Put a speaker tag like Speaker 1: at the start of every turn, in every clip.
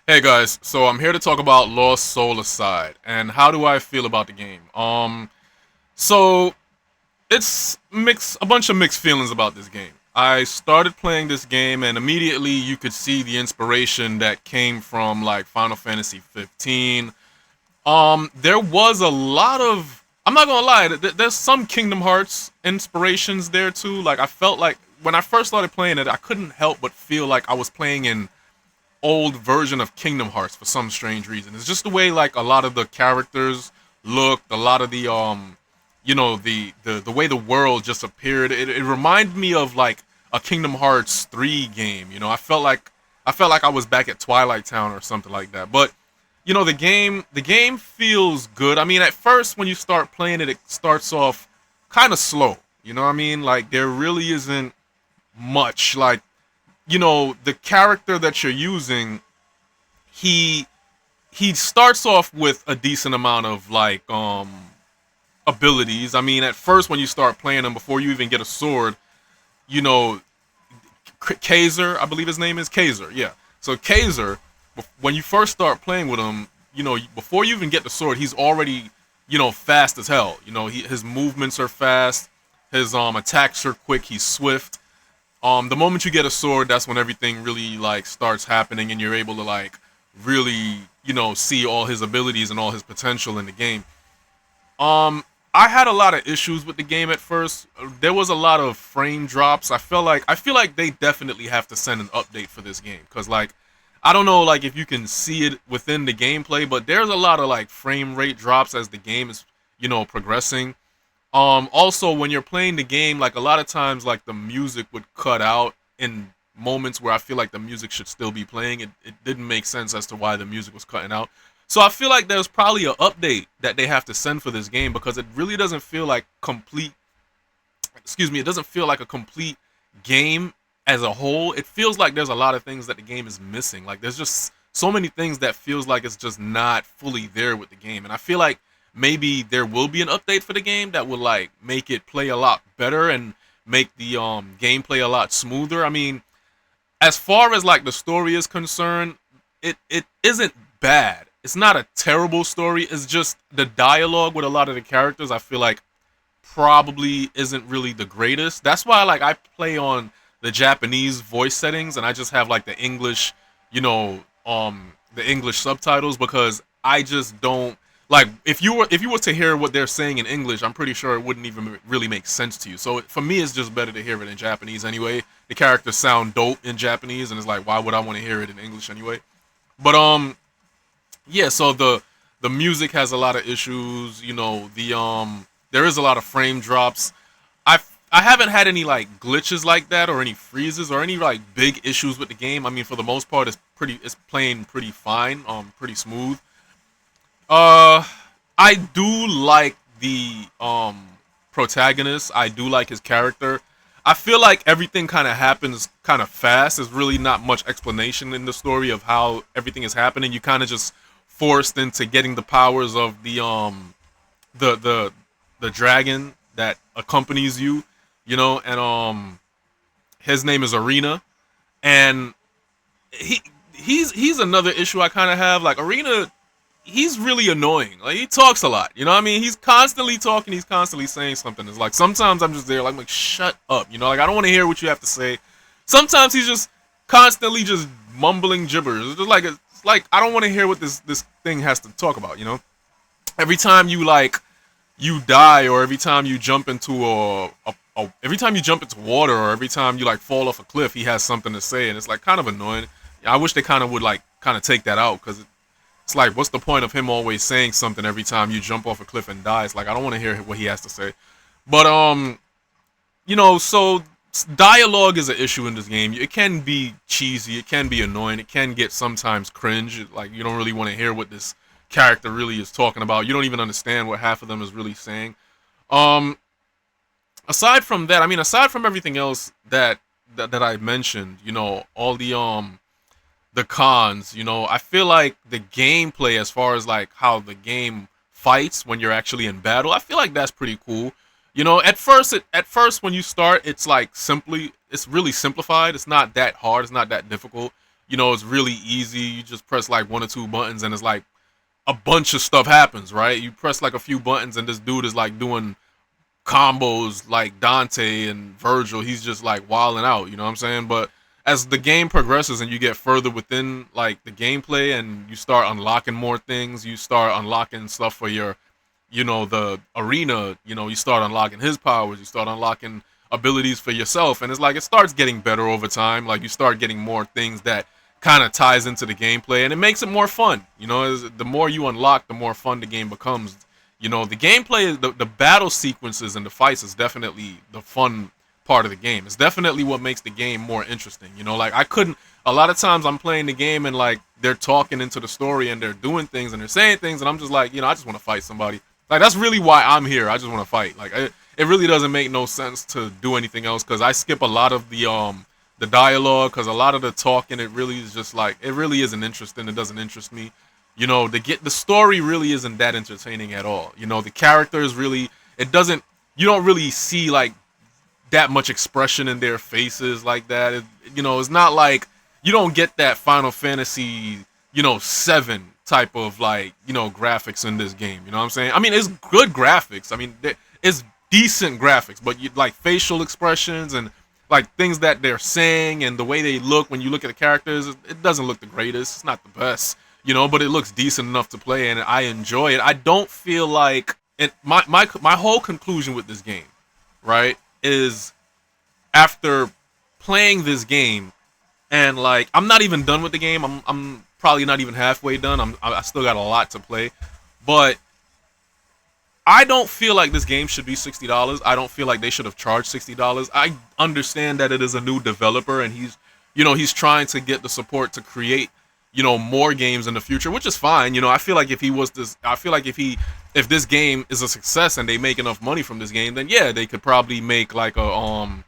Speaker 1: Hey guys, so I'm here to talk about Lost Soul Aside and how do I feel about the game. So it's a bunch of mixed feelings about this game. I started playing this game and immediately you could see the inspiration that came from like Final Fantasy 15. There was a lot of, I'm not gonna lie, there's some Kingdom Hearts inspirations there too. Like I felt like when I first started playing it, I couldn't help but feel like I was playing in old version of Kingdom Hearts for some strange reason. It's just the way like a lot of the characters looked, a lot of the the way the world just appeared. It reminded me of like a Kingdom Hearts 3 game. I felt like I was back at Twilight Town or something like that. But the game feels good. I mean, at first when you start playing it, it starts off kind of slow. You know what I mean? Like there really isn't much like the character that you're using, he he starts off with a decent amount of like abilities. I mean, at first when you start playing him, before you even get a sword, you know, Kaiser, I believe his name is Kaiser. Yeah. So Kaiser, when you first start playing with him, before you even get the sword, he's already, fast as hell. His movements are fast. His attacks are quick. He's swift. The moment you get a sword, that's when everything really like starts happening, and you're able to like really, see all his abilities and all his potential in the game. Um, I had a lot of issues with the game at first. There was a lot of frame drops. I feel like they definitely have to send an update for this game because like I don't know like if you can see it within the gameplay, but there's a lot of like frame rate drops as the game is progressing. Also, when you're playing the game, like a lot of times, like the music would cut out in moments where I feel like the music should still be playing. It didn't make sense as to why the music was cutting out. So I feel like there's probably an update that they have to send for this game because it really doesn't feel like complete. Excuse me, it doesn't feel like a complete game as a whole. It feels like there's a lot of things that the game is missing. Like there's just so many things that feels like it's just not fully there with the game. And I feel like maybe there will be an update for the game that will like make it play a lot better and make the gameplay a lot smoother. I mean, as far as like the story is concerned, it isn't bad. It's not a terrible story. It's just the dialogue with a lot of the characters I feel like probably isn't really the greatest. That's why like I play on the Japanese voice settings and I just have like the English subtitles because I just don't like if you were to hear what they're saying in English, I'm pretty sure it wouldn't even really make sense to you. So for me it's just better to hear it in Japanese anyway. The characters sound dope in Japanese and it's like why would I want to hear it in English anyway? But yeah, so the music has a lot of issues. There is a lot of frame drops. I haven't had any like glitches like that or any freezes or any like big issues with the game. I mean, for the most part, it's playing pretty fine, pretty smooth. Uh, I do like the protagonist. I do like his character. I feel like everything kind of happens kind of fast. There's really not much explanation in the story of how everything is happening. You kind of just forced into getting the powers of the the the dragon that accompanies you, and his name is Arena, and he's another issue I kind of have. Like Arena, he's really annoying. Like he talks a lot. You know what I mean? He's constantly talking. He's constantly saying something. It's like sometimes I'm just there, like, shut up. Like I don't want to hear what you have to say. Sometimes he's just constantly just mumbling gibberish. It's like I don't want to hear what this thing has to talk about. Every time you die, or every time you jump into every time you jump into water, or every time you like fall off a cliff, he has something to say, and it's like kind of annoying. I wish they kind of would like kind of take that out because it's like, what's the point of him always saying something every time you jump off a cliff and die? It's like I don't want to hear what he has to say. But so dialogue is an issue in this game. It can be cheesy, it can be annoying, it can get sometimes cringe. Like you don't really want to hear what this character really is talking about. You don't even understand what half of them is really saying. Um, Aside from that, I mean, aside from everything else that I mentioned, all the cons, I feel like the gameplay as far as like how the game fights when you're actually in battle, I feel like that's pretty cool. At first when you start, it's really simplified. It's not that hard, it's not that difficult. You know, it's really easy. You just press like one or two buttons, and it's like a bunch of stuff happens, right? You press like a few buttons, and this dude is like doing combos like Dante and Virgil. He's just like wilding out, you know what I'm saying? But as the game progresses and you get further within like the gameplay and you start unlocking more things, you start unlocking stuff for your, you know, the arena, you know, you start unlocking his powers, you start unlocking abilities for yourself, and it's like it starts getting better over time. Like you start getting more things that kind of ties into the gameplay, and it makes it more fun. You know, the more you unlock, the more fun the game becomes. You know, the gameplay, the battle sequences and the fights is definitely the fun part of the game. It's definitely what makes the game more interesting. You know, like a lot of times I'm playing the game and like they're talking into the story and they're doing things and they're saying things and I'm just like, you know, I just want to fight somebody. Like that's really why I'm here. I just want to fight. Like it really doesn't make no sense to do anything else because I skip a lot of the dialogue because a lot of the talking it really is just like it really isn't interesting. It doesn't interest me. You know, the story really isn't that entertaining at all. You know, the characters really it doesn't you don't really see like that much expression in their faces like that. You know, it's not like you don't get that Final Fantasy, you know, 7 type of like, you know, graphics in this game. You know what I'm saying? I mean, it's good graphics. I mean, it's decent graphics, but you like facial expressions and like things that they're saying and the way they look when you look at the characters, it doesn't look the greatest. It's not the best, you know, but it looks decent enough to play and I enjoy it. I don't feel like it. My whole conclusion with this game, right, is after playing this game and like I'm not even done with the game. I'm probably not even halfway done. I still got a lot to play, but I don't feel like this game should be $60. I don't feel like they should have charged $60. I understand that it is a new developer and he's trying to get the support to create, you know, more games in the future, which is fine. You know, I feel like if this game is a success and they make enough money from this game, then yeah, they could probably make like a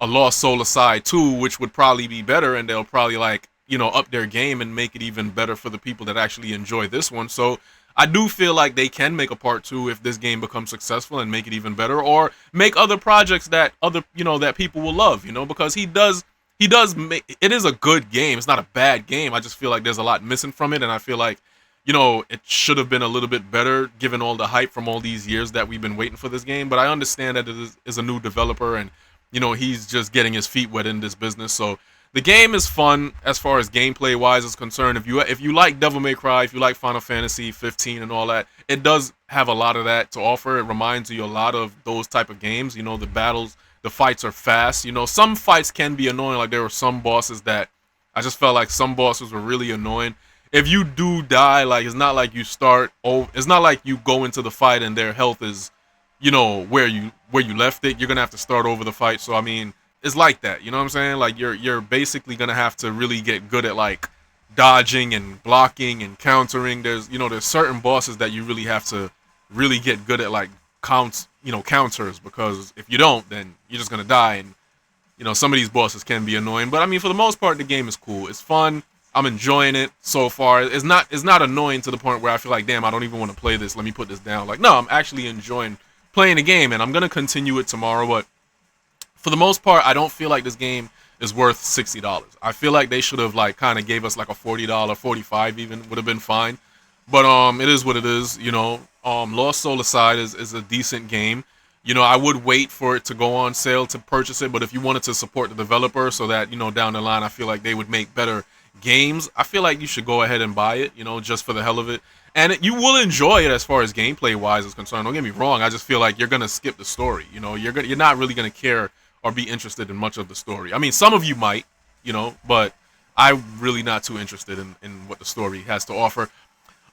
Speaker 1: Lost Soul Aside 2, which would probably be better, and they'll probably like, you know, up their game and make it even better for the people that actually enjoy this one. So I do feel like they can make a part 2 if this game becomes successful and make it even better, or make other projects that that people will love, you know, because he does make it is a good game. It's not a bad game. I just feel like there's a lot missing from it, and I feel like, you know, it should have been a little bit better given all the hype from all these years that we've been waiting for this game. But I understand that it is a new developer and, you know, he's just getting his feet wet in this business. So the game is fun as far as gameplay wise is concerned. If you like Devil May Cry, if you like Final Fantasy 15 and all that, it does have a lot of that to offer. It reminds you a lot of those type of games. You know, the fights are fast. You know, some fights can be annoying. Like there were some bosses that I just felt like some bosses were really annoying. If you do die, like it's not like it's not like you go into the fight and their health is, you know, where you left it. You're gonna have to start over the fight. So I mean, it's like that, you know what I'm saying? Like you're basically gonna have to really get good at like dodging and blocking and countering. There's certain bosses that you really have to really get good at like counters, because if you don't, then you're just gonna die. And you know, some of these bosses can be annoying, but I mean, for the most part, the game is cool. It's fun. I'm enjoying it so far. It's not annoying to the point where I feel like, damn, I don't even want to play this. Let me put this down. Like, no, I'm actually enjoying playing the game, and I'm gonna continue it tomorrow. But for the most part, I don't feel like this game is worth $60. I feel like they should have like kind of gave us like a $40, $45 even would have been fine. But it is what it is. You know, Lost Soul Aside is a decent game. You know, I would wait for it to go on sale to purchase it. But if you wanted to support the developer so that, you know, down the line, I feel like they would make better games, I feel like you should go ahead and buy it, you know, just for the hell of it. And you will enjoy it as far as gameplay wise is concerned. Don't get me wrong. I just feel like you're gonna skip the story. You know, you're not really gonna care or be interested in much of the story. I mean, some of you might, you know, but I'm really not too interested in what the story has to offer.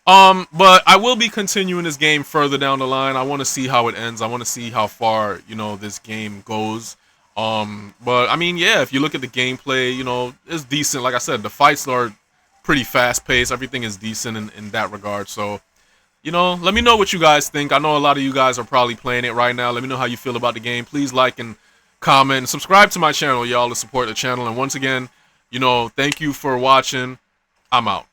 Speaker 1: But I will be continuing this game further down the line. I want to see how it ends. I want to see how far, you know, this game goes. But I mean, yeah, if you look at the gameplay, you know, it's decent. Like I said, the fights are pretty fast paced. Everything is decent in that regard. So, you know, let me know what you guys think. I know a lot of you guys are probably playing it right now. Let me know how you feel about the game. Please like and comment and subscribe to my channel, y'all, to support the channel. And once again, you know, thank you for watching. I'm out.